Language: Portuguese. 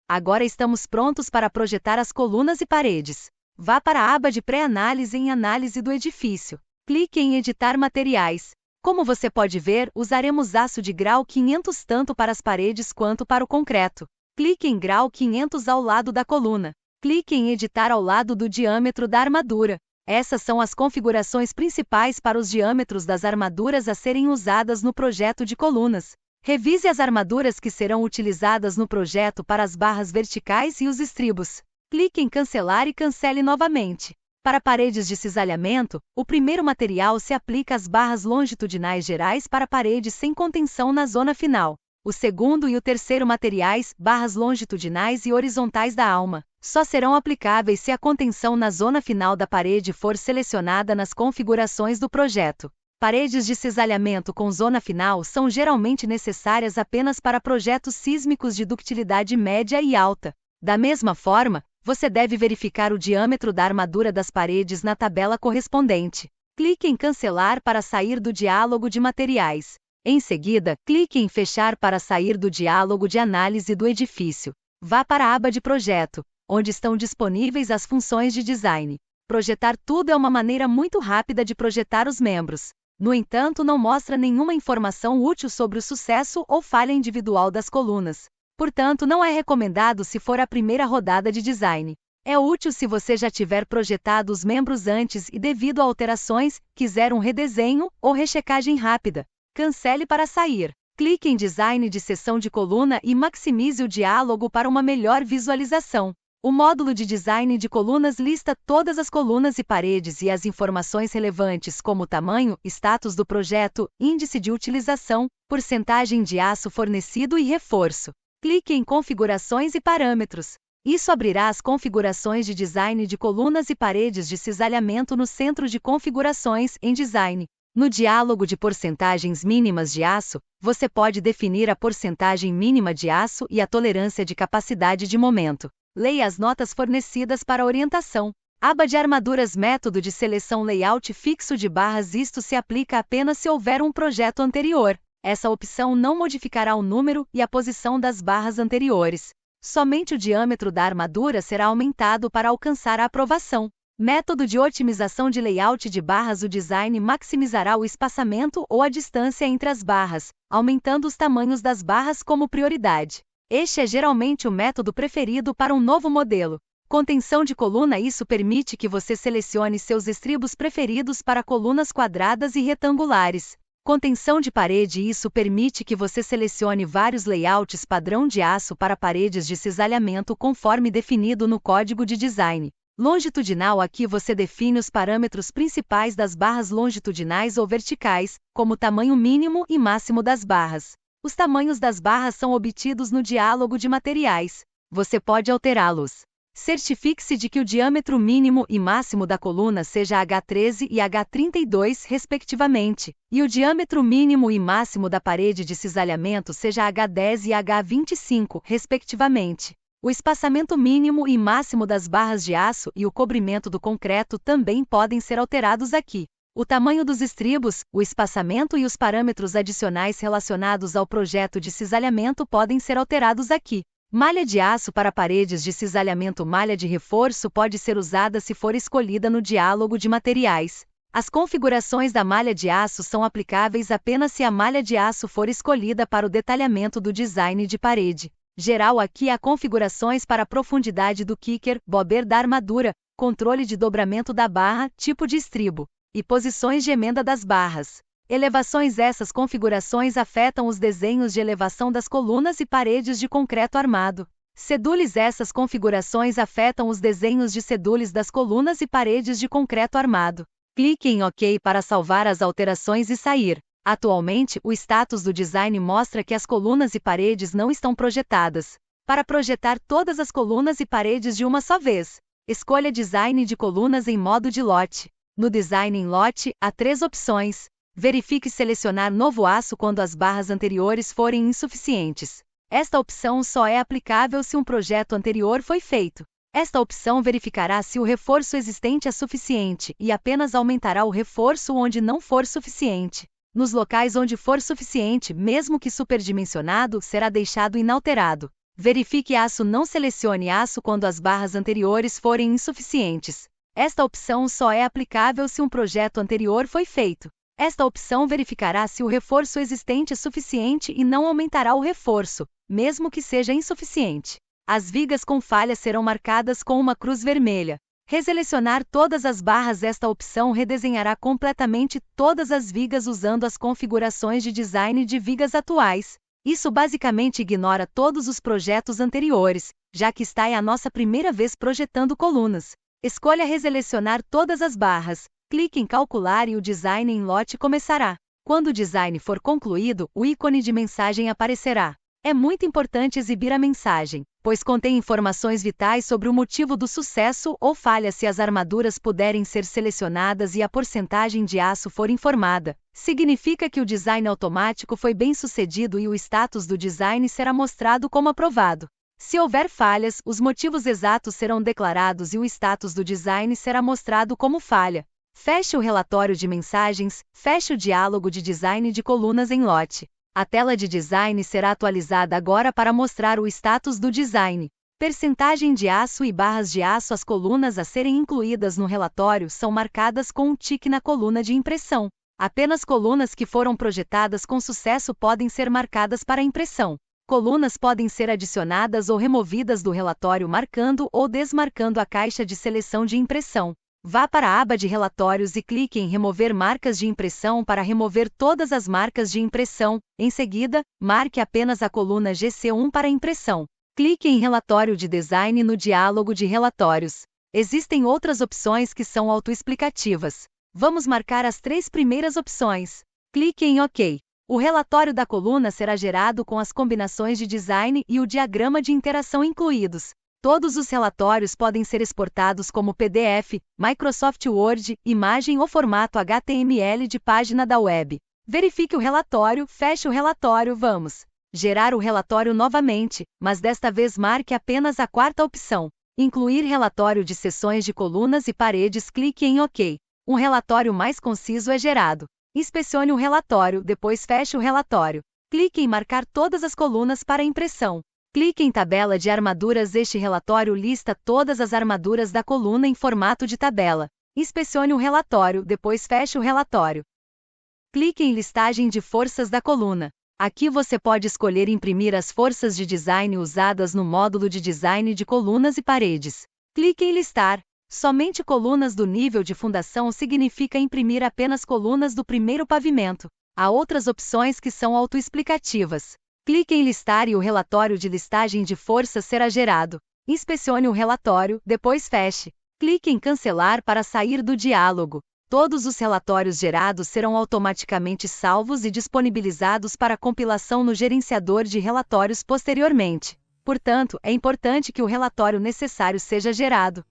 Agora estamos prontos para projetar as colunas e paredes. Vá para a aba de pré-análise em Análise do edifício. Clique em Editar materiais. Como você pode ver, usaremos aço de grau 500 tanto para as paredes quanto para o concreto. Clique em grau 500 ao lado da coluna. Clique em Editar ao lado do diâmetro da armadura. Essas são as configurações principais para os diâmetros das armaduras a serem usadas no projeto de colunas. Revise as armaduras que serão utilizadas no projeto para as barras verticais e os estribos. Clique em Cancelar e cancele novamente. Para paredes de cisalhamento, o primeiro material se aplica às barras longitudinais gerais para paredes sem contenção na zona final. O segundo e o terceiro materiais, barras longitudinais e horizontais da alma, só serão aplicáveis se a contenção na zona final da parede for selecionada nas configurações do projeto. Paredes de cisalhamento com zona final são geralmente necessárias apenas para projetos sísmicos de ductilidade média e alta. Da mesma forma, você deve verificar o diâmetro da armadura das paredes na tabela correspondente. Clique em Cancelar para sair do diálogo de materiais. Em seguida, clique em Fechar para sair do diálogo de análise do edifício. Vá para a aba de Projeto, onde estão disponíveis as funções de design. Projetar tudo é uma maneira muito rápida de projetar os membros. No entanto, não mostra nenhuma informação útil sobre o sucesso ou falha individual das colunas. Portanto, não é recomendado se for a primeira rodada de design. É útil se você já tiver projetado os membros antes e, devido a alterações, quiser um redesenho ou rechecagem rápida. Cancele para sair. Clique em Design de seção de coluna e maximize o diálogo para uma melhor visualização. O módulo de design de colunas lista todas as colunas e paredes e as informações relevantes como tamanho, status do projeto, índice de utilização, porcentagem de aço fornecido e reforço. Clique em Configurações e Parâmetros. Isso abrirá as configurações de design de colunas e paredes de cisalhamento no centro de configurações em Design. No diálogo de porcentagens mínimas de aço, você pode definir a porcentagem mínima de aço e a tolerância de capacidade de momento. Leia as notas fornecidas para orientação. Aba de Armaduras. Método de seleção layout fixo de barras. Isto se aplica apenas se houver um projeto anterior. Essa opção não modificará o número e a posição das barras anteriores. Somente o diâmetro da armadura será aumentado para alcançar a aprovação. Método de otimização de layout de barras. O design maximizará o espaçamento ou a distância entre as barras, aumentando os tamanhos das barras como prioridade. Este é geralmente o método preferido para um novo modelo. Contenção de coluna. Isso permite que você selecione seus estribos preferidos para colunas quadradas e retangulares. Contenção de parede. Isso permite que você selecione vários layouts padrão de aço para paredes de cisalhamento conforme definido no código de design. Longitudinal. Aqui você define os parâmetros principais das barras longitudinais ou verticais, como o tamanho mínimo e máximo das barras. Os tamanhos das barras são obtidos no diálogo de materiais. Você pode alterá-los. Certifique-se de que o diâmetro mínimo e máximo da coluna seja H13 e H32, respectivamente, e o diâmetro mínimo e máximo da parede de cisalhamento seja H10 e H25, respectivamente. O espaçamento mínimo e máximo das barras de aço e o cobrimento do concreto também podem ser alterados aqui. O tamanho dos estribos, o espaçamento e os parâmetros adicionais relacionados ao projeto de cisalhamento podem ser alterados aqui. Malha de aço para paredes de cisalhamento. Malha de reforço pode ser usada se for escolhida no diálogo de materiais. As configurações da malha de aço são aplicáveis apenas se a malha de aço for escolhida para o detalhamento do design de parede. Geral. Aqui há configurações para a profundidade do kicker, bobber da armadura, controle de dobramento da barra, tipo de estribo e posições de emenda das barras. Elevações. Essas configurações afetam os desenhos de elevação das colunas e paredes de concreto armado. Cedules. Essas configurações afetam os desenhos de cedules das colunas e paredes de concreto armado. Clique em OK para salvar as alterações e sair. Atualmente, o status do design mostra que as colunas e paredes não estão projetadas. Para projetar todas as colunas e paredes de uma só vez, escolha Design de colunas em modo de lote. No Design em lote, há 3 opções. Verifique selecionar novo aço quando as barras anteriores forem insuficientes. Esta opção só é aplicável se um projeto anterior foi feito. Esta opção verificará se o reforço existente é suficiente e apenas aumentará o reforço onde não for suficiente. Nos locais onde for suficiente, mesmo que superdimensionado, será deixado inalterado. Verifique aço. Não selecione aço quando as barras anteriores forem insuficientes. Esta opção só é aplicável se um projeto anterior foi feito. Esta opção verificará se o reforço existente é suficiente e não aumentará o reforço, mesmo que seja insuficiente. As vigas com falha serão marcadas com uma cruz vermelha. Reselecionar todas as barras. Esta opção redesenhará completamente todas as vigas usando as configurações de design de vigas atuais. Isso basicamente ignora todos os projetos anteriores, já que esta é a nossa primeira vez projetando colunas. Escolha reselecionar todas as barras. Clique em calcular e o design em lote começará. Quando o design for concluído, o ícone de mensagem aparecerá. É muito importante exibir a mensagem, pois contém informações vitais sobre o motivo do sucesso ou falha. Se as armaduras puderem ser selecionadas e a porcentagem de aço for informada, significa que o design automático foi bem sucedido e o status do design será mostrado como aprovado. Se houver falhas, os motivos exatos serão declarados e o status do design será mostrado como falha. Feche o relatório de mensagens. Feche o diálogo de design de colunas em lote. A tela de design será atualizada agora para mostrar o status do design. Percentagem de aço e barras de aço. As colunas a serem incluídas no relatório são marcadas com um tique na coluna de impressão. Apenas colunas que foram projetadas com sucesso podem ser marcadas para impressão. Colunas podem ser adicionadas ou removidas do relatório marcando ou desmarcando a caixa de seleção de impressão. Vá para a aba de relatórios e clique em remover marcas de impressão para remover todas as marcas de impressão. Em seguida, marque apenas a coluna GC1 para impressão. Clique em relatório de design no diálogo de relatórios. Existem outras opções que são autoexplicativas. Vamos marcar as 3 primeiras opções. Clique em OK. O relatório da coluna será gerado com as combinações de design e o diagrama de interação incluídos. Todos os relatórios podem ser exportados como PDF, Microsoft Word, imagem ou formato HTML de página da web. Verifique o relatório. Feche o relatório. Vamos gerar o relatório novamente, mas desta vez marque apenas a 4ª opção. Incluir relatório de seções de colunas e paredes. Clique em OK. Um relatório mais conciso é gerado. Inspecione o relatório, depois feche o relatório. Clique em marcar todas as colunas para impressão. Clique em tabela de armaduras. Este relatório lista todas as armaduras da coluna em formato de tabela. Inspecione o relatório, depois feche o relatório. Clique em listagem de forças da coluna. Aqui você pode escolher imprimir as forças de design usadas no módulo de design de colunas e paredes. Clique em listar. Somente colunas do nível de fundação significa imprimir apenas colunas do primeiro pavimento. Há outras opções que são autoexplicativas. Clique em listar e o relatório de listagem de forças será gerado. Inspecione o relatório, depois feche. Clique em cancelar para sair do diálogo. Todos os relatórios gerados serão automaticamente salvos e disponibilizados para compilação no gerenciador de relatórios posteriormente. Portanto, é importante que o relatório necessário seja gerado.